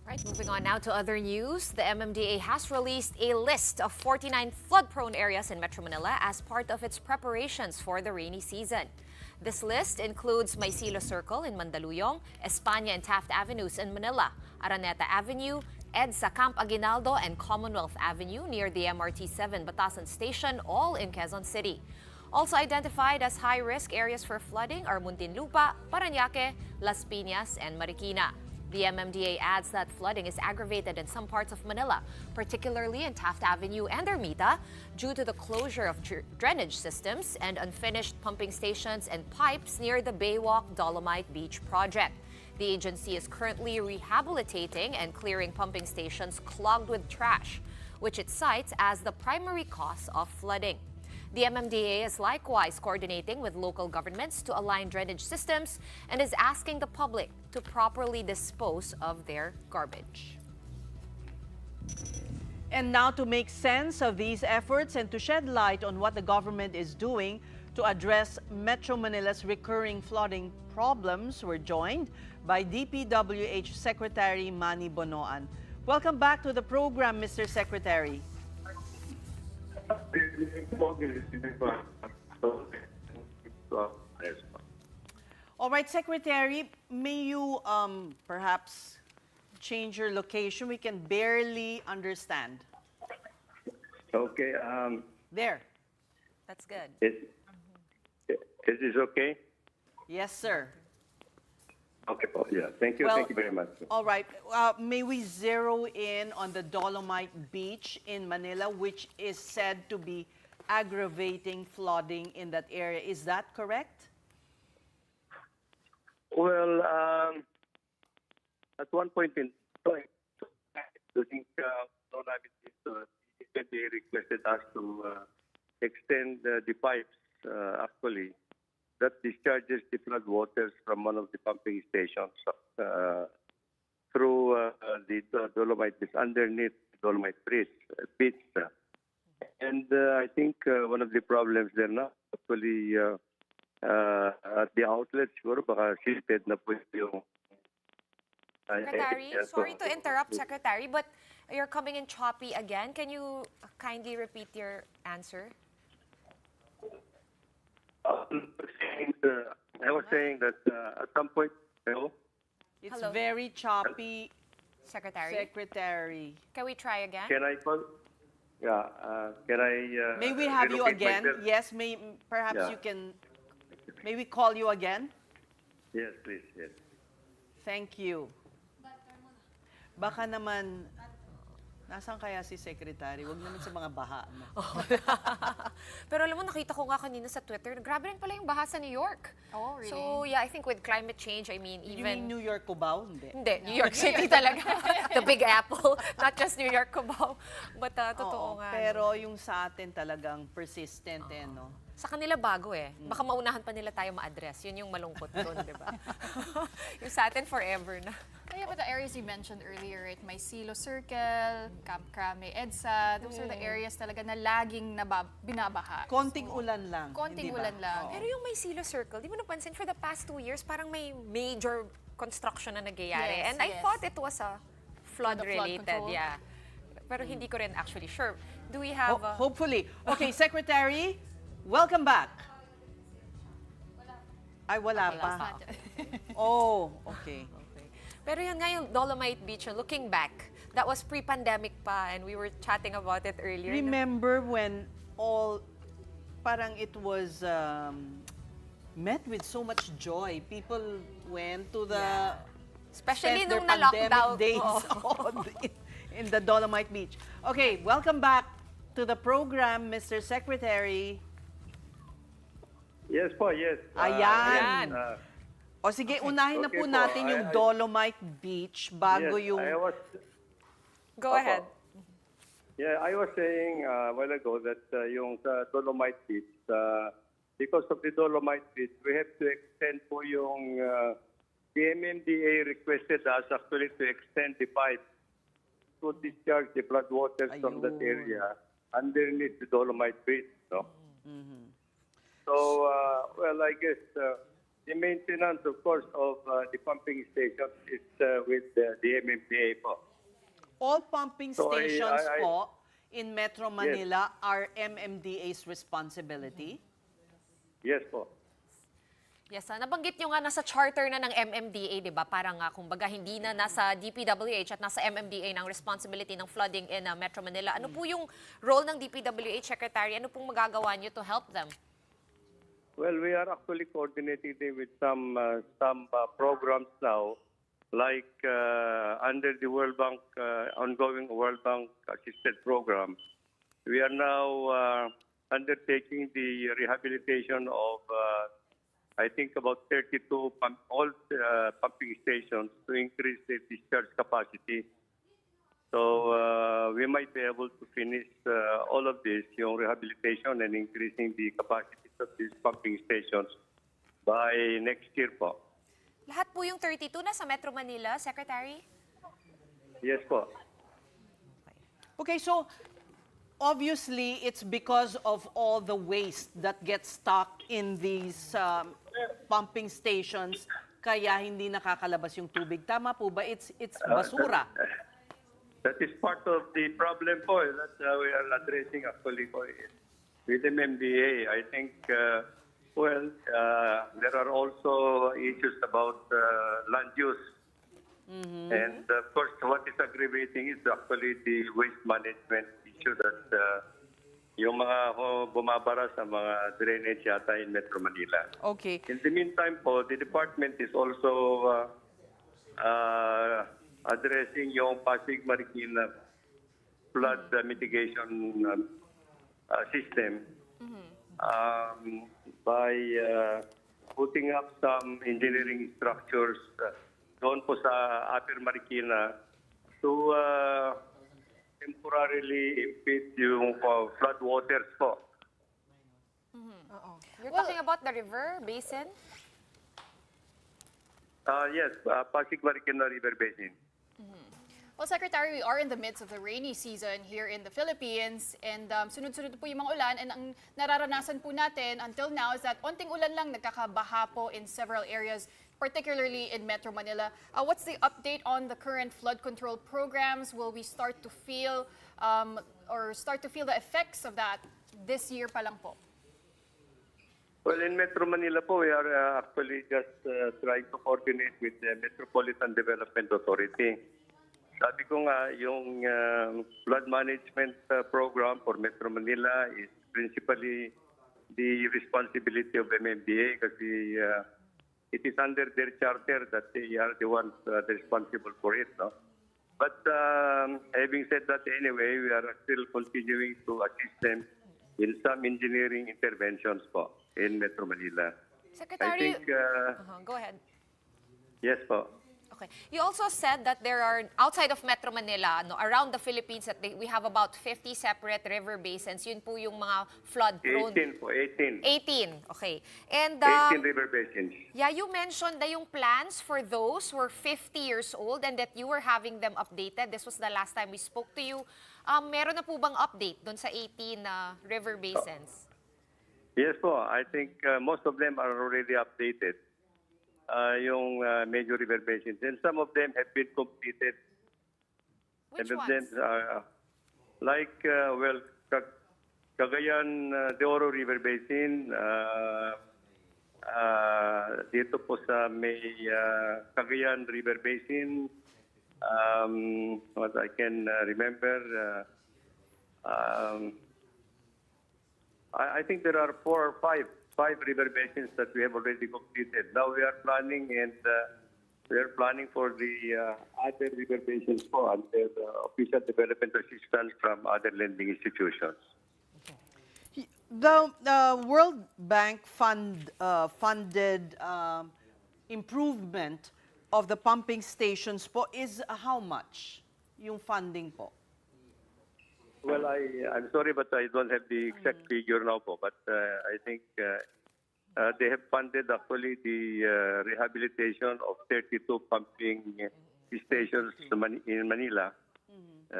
Right, moving on now to other news. The MMDA has released a list of 49 flood-prone areas in Metro Manila as part of its preparations for the rainy season. This list includes Maysilo Circle in Mandaluyong, España and Taft Avenues in Manila, Araneta Avenue, EDSA Camp Aguinaldo and Commonwealth Avenue near the MRT-7 Batasan Station, all in Quezon City. Also identified as high-risk areas for flooding are Muntinlupa, Parañaque, Las Piñas, and Marikina. The MMDA adds that flooding is aggravated in some parts of Manila, particularly in Taft Avenue and Ermita, due to the closure of drainage systems and unfinished pumping stations and pipes near the Baywalk Dolomite Beach project. The agency is currently rehabilitating and clearing pumping stations clogged with trash, which it cites as the primary cause of flooding. The MMDA is likewise coordinating with local governments to align drainage systems and is asking the public to properly dispose of their garbage. And now, to make sense of these efforts and to shed light on what the government is doing to address Metro Manila's recurring flooding problems, we're joined by DPWH Secretary Manny Bonoan. Welcome back to the program, Mr. Secretary. All right, Secretary, may you perhaps change your location? We can barely understand. Okay. There. That's good. Is this okay? Yes, sir. Okay. Oh, yeah. Thank you. Well, thank you very much. All right. May we zero in on the Dolomite Beach in Manila, which is said to be aggravating flooding in that area. Is that correct? Well, at one point in time, I think they requested us to extend the pipes, actually, that discharges the flood waters from one of the pumping stations through the Dolomite Beach, underneath Dolomite Beach. And I think one of the problems there now, actually, at the outlet, siguro baka shifted na po yung... Secretary, sorry to interrupt, Secretary, but you're coming in choppy again. Can you kindly repeat your answer? I was saying that at some point, hello? It's Hello. very choppy, Secretary, Secretary. can we try again? Can I call? Yeah, can I? May we have you relocate again? myself? Yes, perhaps Yeah. you can. May we call you again? Yes, please. Yes. Thank you. Baka naman, nasaan kaya si Secretary? Huwag naman sa mga baha. No? Pero alam mo, nakita ko nga kanina sa Twitter, grabe rin pala yung baha sa New York. Oh, really? So yeah, I think with climate change, I mean, You mean even... New York, Cubao? Hindi. Hindi, New York City talaga. The Big Apple, not just New York, Cubao. But Oo, totoo nga. pero yung sa atin talagang persistent no? Sa kanila bago eh. Baka maunahan pa nila tayo ma-address. Yun yung malungkot doon, di ba? Yung sa atin forever na. Yeah, but the areas you mentioned earlier, right? May Silo Circle, Camp Crame, EDSA, those are the areas talaga na laging binabaha. Konting ulan lang. Konting hindi ba? ulan lang. Pero yung may Silo Circle, di mo napansin, for the past 2 years, parang may major construction na nagyayari. Yes, And I yes. thought it was a flood-related, control. yeah. Pero hindi ko rin actually sure. Do we have a... Hopefully. Okay, Secretary, welcome back. Ay, wala pa. Oh, okay. Pero yun nga yung Dolomite Beach, looking back, that was pre-pandemic pa and we were chatting about it earlier. Remember when parang it was met with so much joy. People went to the... Especially spent their nung na-lockdown. pandemic days in the Dolomite Beach. Okay, welcome back to the program, Mr. Secretary. Yes po, yes. Ayan. O sige, unahin na Okay po po. natin yung Dolomite Beach bago yes, yung... Go ahead. Yeah, I was saying a while ago that yung sa Dolomite Beach, because of the Dolomite Beach, we have to extend po yung... the MMDA requested us actually to extend the pipe to discharge the floodwaters from that area underneath the Dolomite Beach. No? So, well, I guess the maintenance, of course, of the pumping stations is with the MMDA po. All pumping So stations po in Metro Manila are MMDA's responsibility? Yes po. Yes, nabanggit nyo nga nasa charter na ng MMDA, di ba? Parang kumbaga hindi na nasa DPWH at nasa MMDA ng responsibility ng flooding in Metro Manila. Ano po yung role ng DPWH Secretary? Ano pong magagawa nyo to help them? Well, we are actually coordinating with some programs now, like under the World Bank, ongoing World Bank assisted program. We are now undertaking the rehabilitation of, I think, about 32 old pumping stations to increase the discharge capacity. So we might be able to finish all of this, yung rehabilitation and increasing the capacity of these pumping stations by next year po. Lahat po yung 32 na sa Metro Manila, Secretary? Yes po. Okay, so obviously it's because of all the waste that gets stuck in these pumping stations kaya hindi nakakalabas yung tubig. Tama po ba? It's basura. That is part of the problem po that we are addressing actually po with MMDA. I think, there are also issues about land use. And of course, what is aggravating is actually the waste management issue that yung mga bumabara sa mga drainage yata in Metro Manila. Okay. In the meantime po, the department is also addressing yung Pasig Marikina flood mitigation system by putting up some engineering structures doon po sa Upper Marikina to temporarily impede yung flood waters po. You're talking about the river basin? Yes, Pasig Marikina River Basin. Well, Secretary, we are in the midst of the rainy season here in the Philippines and sunod-sunod po yung mga ulan and ang nararanasan po natin until now is that onting ulan lang nagkakabaha po in several areas, particularly in Metro Manila. What's the update on the current flood control programs? Will we start to feel the effects of that this year pa lang po? Well, in Metro Manila po, we are actually just trying to coordinate with the Metropolitan Development Authority. Sabi ko nga, yung flood management program for Metro Manila is principally the responsibility of MMDA kasi it is under their charter that they are the ones responsible for it. No? But having said that anyway, we are still continuing to assist them in some engineering interventions po in Metro Manila. Secretary, I think, go ahead. yes po. Okay. You also said that there are, outside of Metro Manila, no, around the Philippines, that we have about 50 separate river basins. Yun po yung mga flood-prone. 18 po, 18. 18, okay. And 18 river basins. yeah, you mentioned that yung plans for those were 50 years old and that you were having them updated. This was the last time we spoke to you. Meron na po bang update doon sa 18 river basins? Yes po, I think most of them are already updated. Yung major river basins. And some of them have been completed. Which some of ones? them, like, Cagayan de Oro River Basin, dito po sa may Cagayan River Basin, what I can remember, I think there are 4 or 5 river basins that we have already completed. Now we are planning for the other river basins for under official development assistance from other lending institutions. The World Bank funded improvement of the pumping stations po is how much yung funding po? Well, I'm sorry, but I don't have the exact figure now po. But I think they have funded actually the rehabilitation of 32 pumping stations in Manila,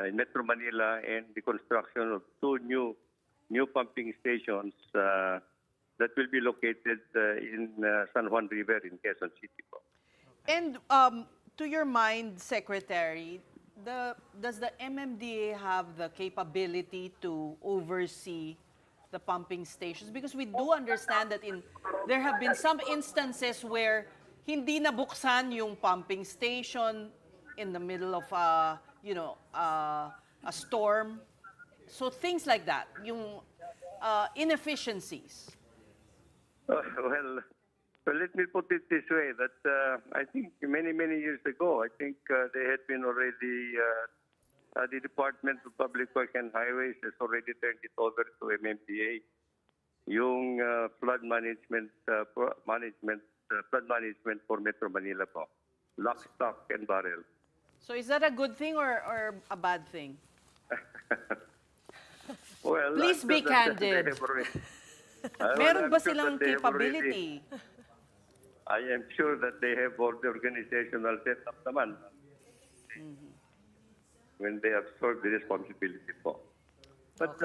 in Metro Manila, and the construction of 2 new pumping stations that will be located in San Juan River in Quezon City po. And to your mind, Secretary, does the MMDA have the capability to oversee the pumping stations? Because we do understand that there have been some instances where hindi nabuksan yung pumping station in the middle of a storm. So things like that, yung inefficiencies. Well, let me put it this way, that I think many years ago, I think they had been already, the Department of Public Works and Highways has already turned it over to MMDA, yung flood management for Metro Manila po, lock, stock, and barrel. So is that a good thing or a bad thing? Well, Please be candid. Meron ba silang they have capability? I am sure that they have all the organizational setup naman when they absorb the responsibility po. But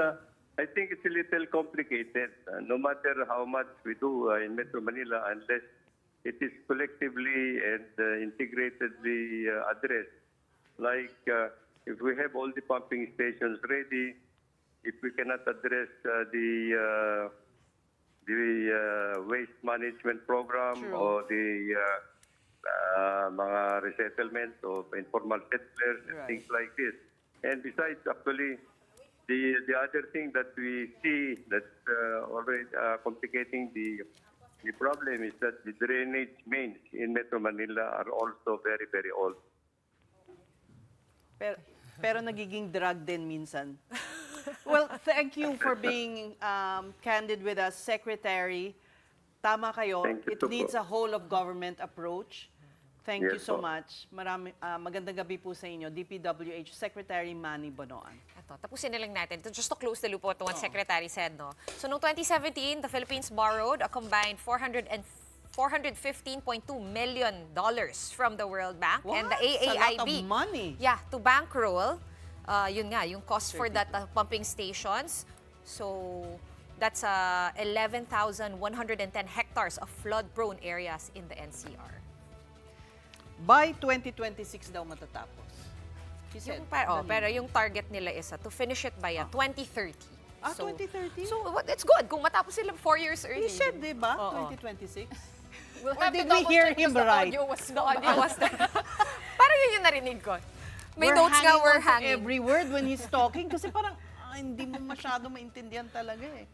I think it's a little complicated. No matter how much we do in Metro Manila, unless it is collectively and integratedly addressed. Like if we have all the pumping stations ready, if we cannot address the waste management program or the mga resettlement of informal settlers and things like this. And besides, actually, the other thing that we see that's already complicating the problem is that the drainage mains in Metro Manila are also very, very old. Pero nagiging drug din minsan. Well, thank you for being candid with us, Secretary. Tama kayo. It needs a whole of government approach. Thank you so much. Magandang gabi po sa inyo, DPWH Secretary Manny Bonoan. Ito, tapusin na lang natin. Just to close the loop on what Secretary said, no? So, noong 2017, the Philippines borrowed a combined 450 $415.2 million from the World Bank and the What? It's a lot of AAIB. money. Yeah, to bankroll, yun nga, yung cost for that pumping stations. So, that's 11,110 hectares of flood-prone areas in the NCR. By 2026 daw matatapos. He said. Pero yung target nila is to finish it by 2030. 2030? So, it's good kung matapos sila 4 years early. He said, di ba? Oo. 2026? We'll Or have did to we hear double-check him because right? The audio was The audio was there. Parang yun yung narinig ko. May We're notes nga, hanging we're on to hanging. every word when he's talking kasi parang hindi mo masyado maintindihan talaga eh.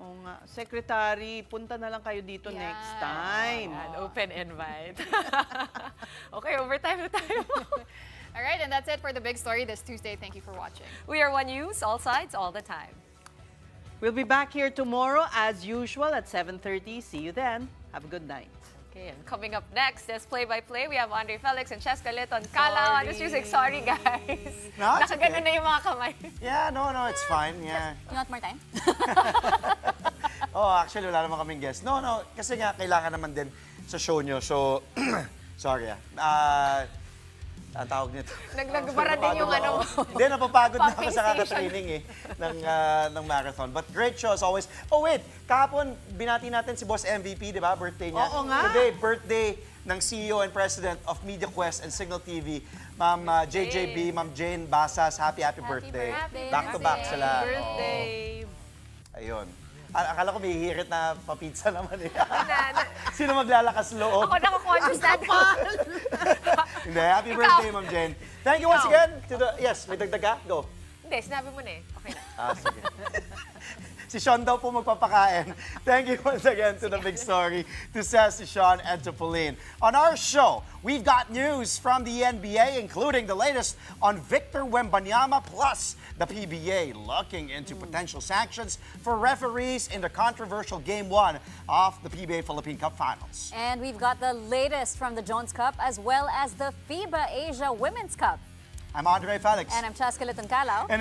Oo nga. Secretary, punta na lang kayo dito next time. An open invite. Okay, overtime na tayo. All right, and that's it for the big story this Tuesday. Thank you for watching. We are One News, all sides, all the time. We'll be back here tomorrow as usual at 7:30. See you then. Have a good night. Okay, and coming up next is play-by-play. We have Andre Felix and Cheska Liton. Kala, Honest Music. Sorry, guys. No, it's Nakaganon okay. na yung mga kamay. Yeah, no, it's fine. Yeah. You want more time? Oh, actually, wala naman kaming guest. No, kasi nga, kailangan naman din sa show nyo. So, sorry ang tawag nito. Nagbara din yung ano mo. Hindi, napapagod na ako Pumping sa station. kaka-training ng marathon. But great show as always. Oh wait, kahapon binati natin si Boss MVP, di ba? Birthday niya. Oo nga. Today, birthday ng CEO and President of Media Quest and Signal TV, Ma'am JJB, Ma'am Jane Basas. Happy birthday. Back to back sila. Birthday. Ayun. Akala ko may hihirit na papizza naman eh. Sino maglalakas loob? Ako nakakonfuse na. Hindi, happy birthday, Ma'am Jen. Thank you once again to the... Yes, may dagdag ka? Go. Hindi, sinabi mo na eh. Okay na. Sige. Si Sean daw po magpapakain. Thank you once again to the big story, to Seth, to Sean, and to Pauline. On our show, we've got news from the NBA, including the latest on Victor Wembanyama, plus the PBA looking into potential sanctions for referees in the controversial Game 1 of the PBA Philippine Cup Finals. And we've got the latest from the Jones Cup as well as the FIBA Asia Women's Cup. I'm Andre Felix. And I'm Cheska Liton Calao. And